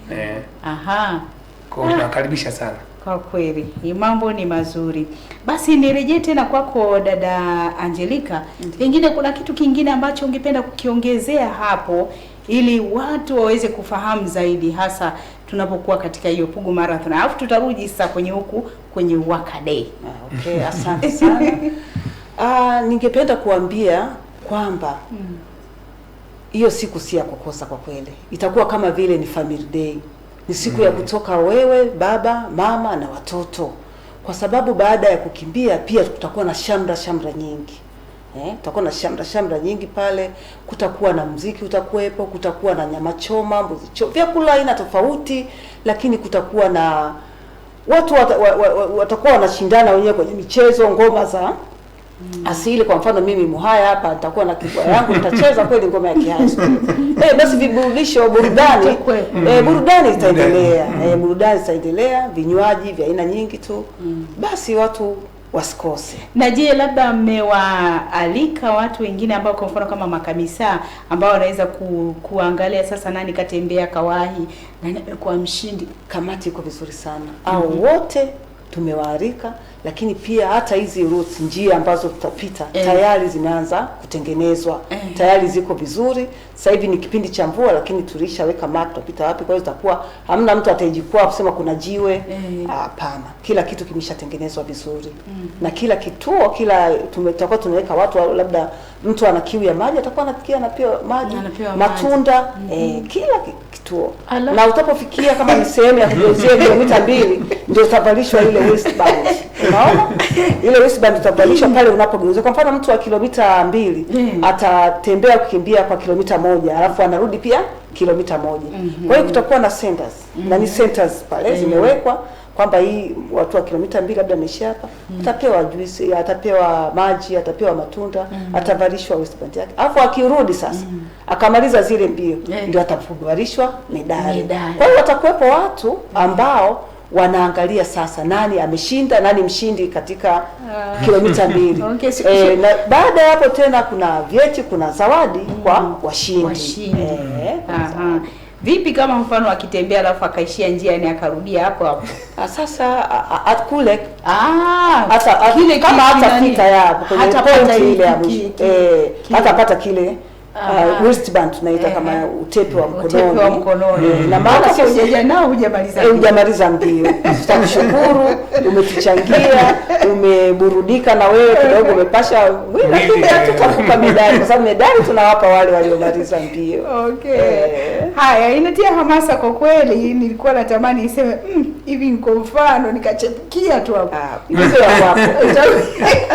B: Kwa hiyo tunakaribisha sana.
C: Kwa kweli, mambo ni mazuri. Basi nirejee tena kwako dada Angelica. Pengine kuna kitu kingine ambacho ungependa kukiongezea hapo ili watu waweze kufahamu zaidi hasa tunapokuwa katika hiyo Pugu Marathon. Alafu tutarudi sasa kwenye Waka Day.
D: Asante sana. Ningependa kuambia kwamba hiyo siku si ya kukosa kwa kweli. Itakuwa kama vile ni family day. Ni siku ya kutoka wewe, baba, mama na watoto. Kwa sababu baada ya kukimbia pia kutakuwa na shamra nyingi. Tutakuwa na shamra nyingi pale, kutakuwa na muziki utakuwepo, kutakuwa na nyama choma, mbuzi choma, vyakula aina tofauti, lakini kutakuwa na watu watakuwa wanashindana wenyewe kwenye michezo, ngoma za asili. Kwa mfano mimi Muhaya hapa nitakuwa na kibwa yangu nitacheza kweli ngoma ya Kihaya. Basi viburudisho, burudani itaendelea. Burudani itaendelea, vinywaji vya aina nyingi tu. Basi watu wasikose.
C: Na je, labda mmewaalika watu wengine ambao kwa mfano kama makamisa ambao wanaweza kuangalia sasa nani katembea kawahi, nani amekuwa mshindi?
D: Kamati iko vizuri sana. Au wote tumewaalika, lakini pia hata hizi routes, njia ambazo tutapita tayari zimeanza kutengenezwa. Tayari ziko vizuri. Sasa hivi ni kipindi cha mvua, lakini tulishaweka map tutapita wapi, kwa hiyo itakuwa hamna mtu atajikwaa kusema kuna jiwe. Hapana. Kila kitu kimeshatengenezwa vizuri. Na kila kituo, tutakuwa tunaweka watu, labda mtu ana kiu ya maji atakuwa anapewa maji, matunda, kila kituo. Na utapofikia kama ni sehemu ya kugeuzia kilomita 2 ndio utavalishwa ile wristband. Unaona? Ile wristband utavalishwa pale unapogeuzia. Kwa mfano mtu wa kilomita 2 atatembea kukimbia kwa kilomita 1, alafu anarudi pia kilomita 1. Kwa hiyo kutakuwa na centers. Na ni centers pale zimewekwa kwamba hii watu wa kilomita 2 labda ameshia hapa, atapewa juice, atapewa maji, atapewa matunda, atavalishwa wristband yake. Alafu akirudi sasa, akamaliza zile mbio, ndio atavalishwa medali. Kwa hiyo watakuwepo watu ambao wanaangalia sasa nani ameshinda, nani mshindi katika kilomita 2. Na baada ya hapo tena kuna vyeti, kuna zawadi kwa washindi.
C: Vipi kama mfano akitembea alafu akaishia njiani akarudia hapo?
D: Sasa kule
C: hata
D: kile kama hatafika hapo kwenye point ile ya mwisho, hatapata kile wristband tunaita kama utepe wa mkononi. Na maana hujamaliza mbio. Tutakushukuru, umetuchangia, umeburudika na wewe kidogo, umepasha mwili, lakini tutakupa medali kwa sababu medali tunawapa wale waliomaliza mbio.
C: Haya, inatia hamasa kwa kweli. Nilikuwa natamani iseme hivi kwa mfano nikachepukia tu hapo.
D: Hizo hapo.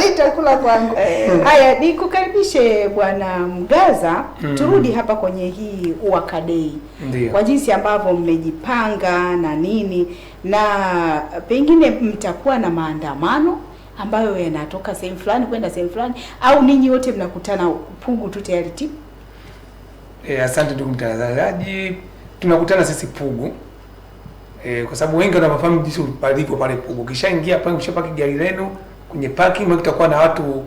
C: Itakula kwangu. Haya, nikukaribishe Bwana Mgaza. Turudi hapa kwenye hii Uwaka Day. Kwa jinsi ambavyo mmejipanga na nini, na pengine mtakuwa na maandamano ambayo yanatoka sehemu fulani kwenda sehemu fulani, au ninyi wote mnakutana Pugu tu tayari timu?
B: Asante ndugu mtangazaji. Tunakutana sisi Pugu. Kwa sababu wengi wanafahamu jinsi palivyo pale Pugu. Kishaingia pale, ukishapaki gari lenu kwenye parking, mtakuwa na watu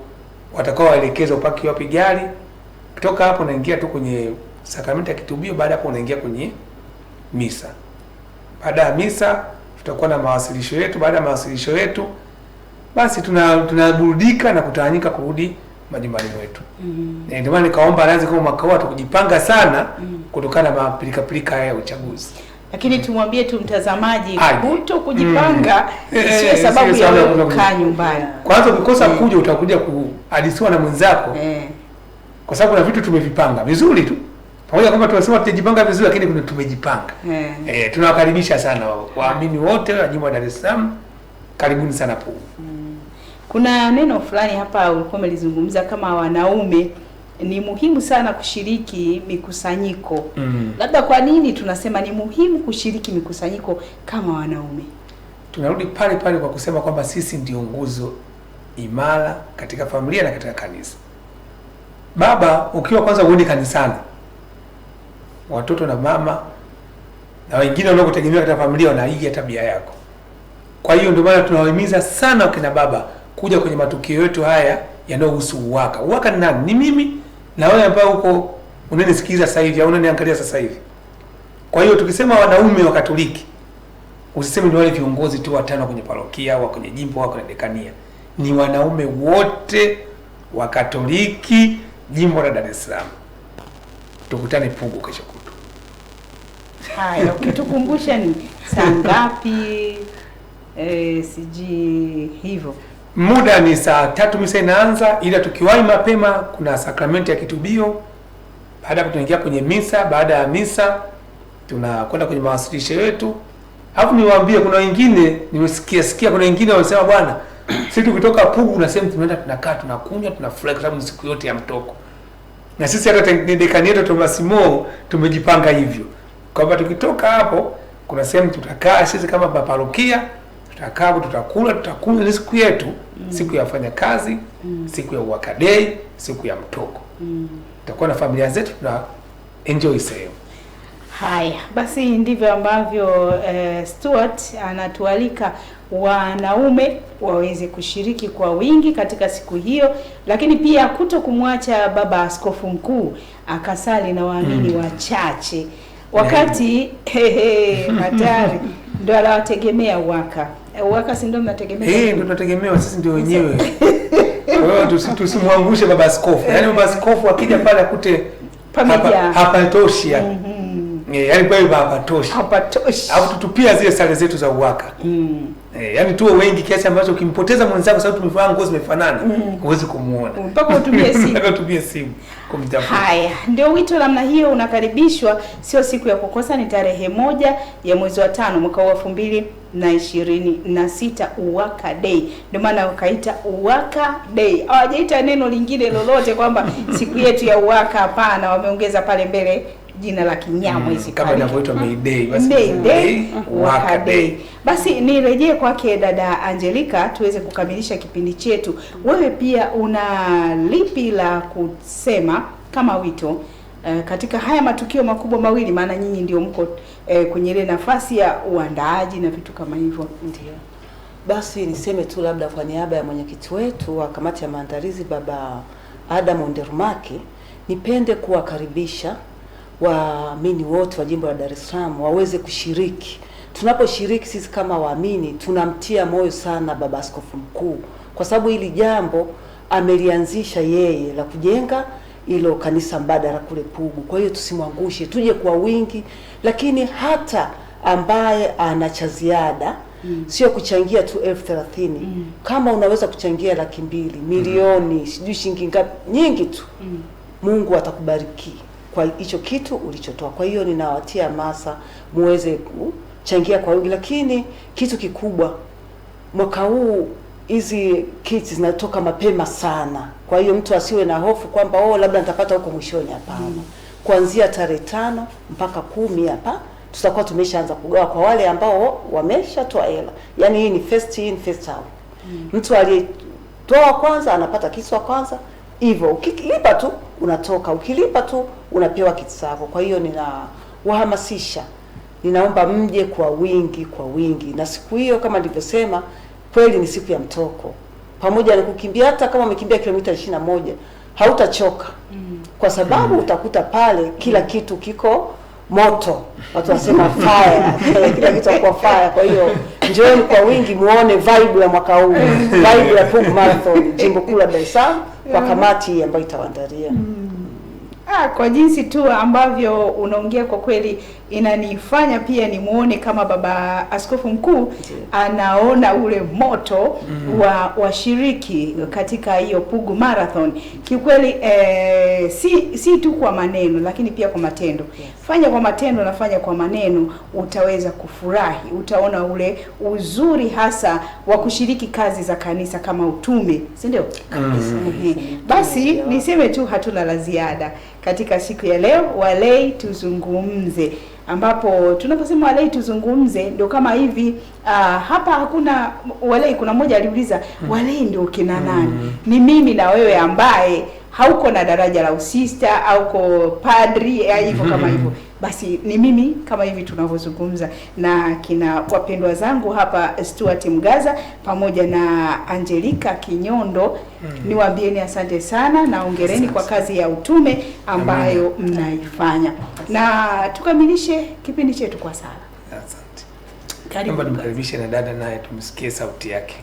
B: watakao waelekeza upaki wapi gari. Kutoka hapo unaingia tu kwenye sakramenti ya kitubio. Baada hapo unaingia kwenye misa. Baada ya misa tutakuwa na mawasilisho yetu. Baada ya mawasilisho yetu basi tunaburudika na kutawanyika kurudi majumbani mwetu. Ndio maana nikaomba radhi kwa mwaka huu tukujipanga sana kutokana na pilika ya uchaguzi.
C: Lakini tumwambie tu mtazamaji kuto kujipanga sio sababu ya kukaa nyumbani.
B: Kwanza ukikosa kuja utakuja kuhadisiwa na mwenzako. Kwa sababu kuna vitu tumevipanga vizuri tu. Pamoja kwamba tunasema tutajipanga vizuri, lakini kuna tumejipanga. Tunawakaribisha sana waamini wote wa jimbo la Dar es Salaam. Karibuni sana Pugu.
C: Kuna neno fulani hapa ulikuwa umelizungumza kama wanaume ni muhimu sana kushiriki mikusanyiko. Labda kwa nini tunasema ni muhimu kushiriki mikusanyiko kama wanaume?
B: Tunarudi pale pale kwa kusema kwamba sisi ndio nguzo imara katika familia na katika kanisa. Baba, ukiwa kwanza uende kanisani, watoto na mama na wengine wanaokutegemea katika familia wanaiga tabia yako. Kwa hiyo ndio maana tunawahimiza sana wakina baba kuja kwenye matukio yetu haya yanayohusu Uwaka. Uwaka ni nani? Ni mimi na wewe ambao uko unanisikiliza sasa hivi au unaniangalia sasa hivi. Kwa hiyo tukisema wanaume wa Katoliki, usiseme ni wale viongozi tu watano kwenye parokia au kwenye jimbo au kwenye dekania. Ni wanaume wote wa Katoliki jimbo la Dar es Salaam. Tukutane Pugu kesho kutu.
C: Haya, ukitukumbusha ni saa ngapi? Siji hivyo.
B: Muda ni saa 3 misa inaanza, ila tukiwahi mapema kuna sakramenti ya kitubio. Baada hapo tunaingia kwenye misa. Baada ya misa tunakwenda kwenye mawasilisho yetu. Hapo niwaambie kuna wengine nimesikia kuna wengine wanasema bwana, sisi tukitoka Pugu unasema tunaenda tunakaa tunakunywa tunafurahi kwa sababu ni siku yote ya mtoko. Na sisi hata dekani yetu Tomasimo tumejipanga hivyo. Kwamba tukitoka hapo kuna sehemu tutakaa sisi kama parokia, tutakaa tutakula tutakunywa, ni siku yetu, siku ya wafanya kazi, siku ya Uwaka Day, siku ya mtoko. Tutakuwa na familia zetu tuna enjoy sehemu.
C: Haya, basi ndivyo ambavyo Stuart anatualika wanaume waweze kushiriki kwa wingi katika siku hiyo, lakini pia kuto kumwacha baba askofu mkuu akasali na waamini wachache wakati hatari ndio anawategemea UWAKA, si ndio mnategemea?
B: Ndio tunategemea sisi, ndio wenyewe. Kwa hiyo tusimwangushe baba askofu. Yaani baba askofu akija pale akute hapatoshi. Yaani kwa hiyo hapatoshi. Au tutupia zile sare zetu za UWAKA. Yaani tuwe wengi kiasi ambacho ukimpoteza mwenzako sababu tumevaa nguo zimefanana, huwezi kumuona.
C: Mpaka utumie
B: simu kumtafuta.
C: Haya, ndio wito namna hiyo unakaribishwa. Sio siku ya kukosa, ni tarehe 1 ya mwezi wa 5 mwaka wa 2026, UWAKA Day. Ndio maana wakaita UWAKA Day. Hawajaita neno lingine lolote kwamba siku yetu ya UWAKA, hapana, wameongeza pale mbele jina la Kinyamwezi
B: kama inavyoitwa May Day, basi
C: May Day, UWAKA Day. Basi nirejee kwake dada Angelica tuweze kukamilisha kipindi chetu. Wewe pia una lipi la kusema kama wito katika haya matukio makubwa mawili, maana nyinyi ndio mko kwenye ile nafasi ya uandaaji na vitu kama hivyo?
D: Ndio. Basi niseme tu labda kwa niaba ya mwenyekiti wetu wa kamati ya maandalizi baba Adam Ondermaki, nipende kuwakaribisha waamini wote wa jimbo la Dar es Salaam waweze kushiriki. Tunaposhiriki sisi kama waamini tunamtia moyo sana baba askofu mkuu, kwa sababu hili jambo amelianzisha yeye la kujenga ilo kanisa mbadala kule Pugu. Kwa hiyo tusimwangushe, tuje kwa wingi, lakini hata ambaye ana cha ziada sio kuchangia tu 30,000. Kama unaweza kuchangia 200,000, milioni, sijui shilingi ngapi, nyingi tu, Mungu atakubariki kwa hicho kitu ulichotoa. Kwa hiyo ninawatia hamasa muweze kuchangia kwa wingi, lakini kitu kikubwa mwaka huu hizi kits zinatoka mapema sana. Kwa hiyo mtu asiwe na hofu kwamba labda nitapata huko mwishoni, hapana. Kuanzia tarehe 5 mpaka 10 hapa tutakuwa tumeshaanza kugawa kwa wale ambao wameshatoa hela. Yaani hii ni first in first out. Mtu aliyetoa kwanza anapata kitu kwanza. Hivyo ukilipa tu unatoka, ukilipa tu unapewa kitu chako. Kwa hiyo ninawahamasisha, ninaomba mje kwa wingi. Na siku hiyo kama nilivyosema, kweli ni siku ya mtoko. Pamoja na kukimbia, hata kama umekimbia kilomita 21 hautachoka. Kwa sababu utakuta pale kila kitu kiko moto. Watu wasema fire, kila kitu kwa fire. Kwa hiyo njooni kwa wingi muone vibe ya mwaka huu, vibe ya Pugu Marathon jimbo kuu la Dar es Salaam kwa kamati ambayo itawaandalia.
C: Kwa jinsi tu ambavyo unaongea, kwa kweli inanifanya pia nimuone kama baba askofu mkuu anaona ule moto wa washiriki katika hiyo Pugu Marathon. Kiukweli si tu kwa maneno, lakini pia kwa matendo. Fanya kwa matendo na fanya kwa maneno, utaweza kufurahi, utaona ule uzuri hasa wa kushiriki kazi za kanisa kama utume, si ndio? Basi niseme tu hatuna la ziada katika siku ya leo. Walei tuzungumze, ambapo tunaposema walei tuzungumze ndio kama hivi. Hapa hakuna walei. Kuna mmoja aliuliza walei ndio kina nani? Ni mimi na wewe ambaye hauko na daraja la usista au ko padri hivyo kama hivyo. Basi ni mimi kama hivi tunavyozungumza na kina wapendwa zangu hapa Stuart Mgaza pamoja na Angelica Kinyondo. Niwaambieni asante sana na ongereni kwa kazi ya utume ambayo mnaifanya. Na tukamilishe kipindi chetu kwa sala.
B: Asante.
C: Karibu.
B: Nimkaribishe na dada naye tumsikie sauti yake.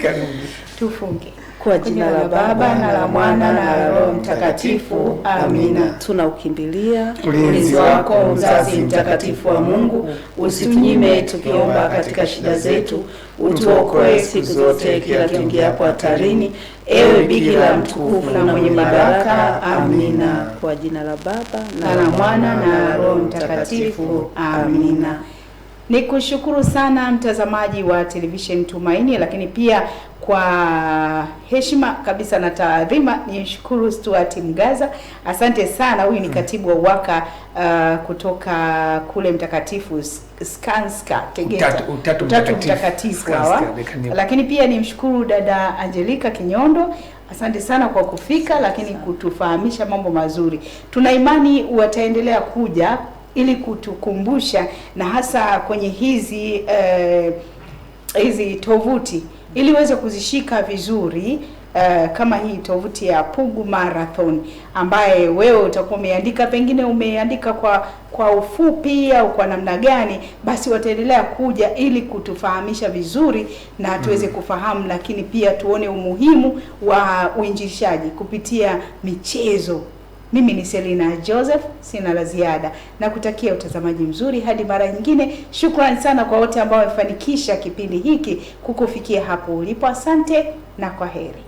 B: Karibu.
C: Tufunge.
D: Kwa jina la Baba na la Mwana na la Roho Mtakatifu. Amina. Tunaukimbilia
C: ulinzi wako mzazi mtakatifu wa Mungu, usitunyime tukiomba katika shida zetu, utuokoe siku zote kila tuingiapo hatarini, ewe Bikira mtukufu na mwenye baraka. Amina.
D: Kwa jina la Baba
C: na la Mwana na la Roho Mtakatifu. Amina. Nikushukuru sana mtazamaji wa television Tumaini, lakini pia kwa heshima kabisa na taadhima nishukuru Stuart Mgaza. Asante sana. Huyu ni katibu wa UWAKA kutoka kule Mtakatifu Skanska Tegeta. Utatu Mtakatifu hawa. Lakini pia nimshukuru dada Angelica Kinyondo Asante sana kwa kufika, lakini kutufahamisha mambo mazuri. Tuna imani wataendelea kuja ili kutukumbusha, na hasa kwenye hizi tovuti ili uweze kuzishika vizuri. Kama hii tovuti ya Pugu Marathon ambaye wewe utakuwa umeandika, pengine umeandika kwa ufupi au kwa namna gani, basi wataendelea kuja ili kutufahamisha vizuri na tuweze kufahamu, lakini pia tuone umuhimu wa uinjilishaji kupitia michezo. Mimi ni Selina Joseph, sina la ziada na kutakia utazamaji mzuri hadi mara nyingine. Shukrani sana kwa wote ambao wamefanikisha kipindi hiki kukufikia hapo ulipo. Asante na kwaheri.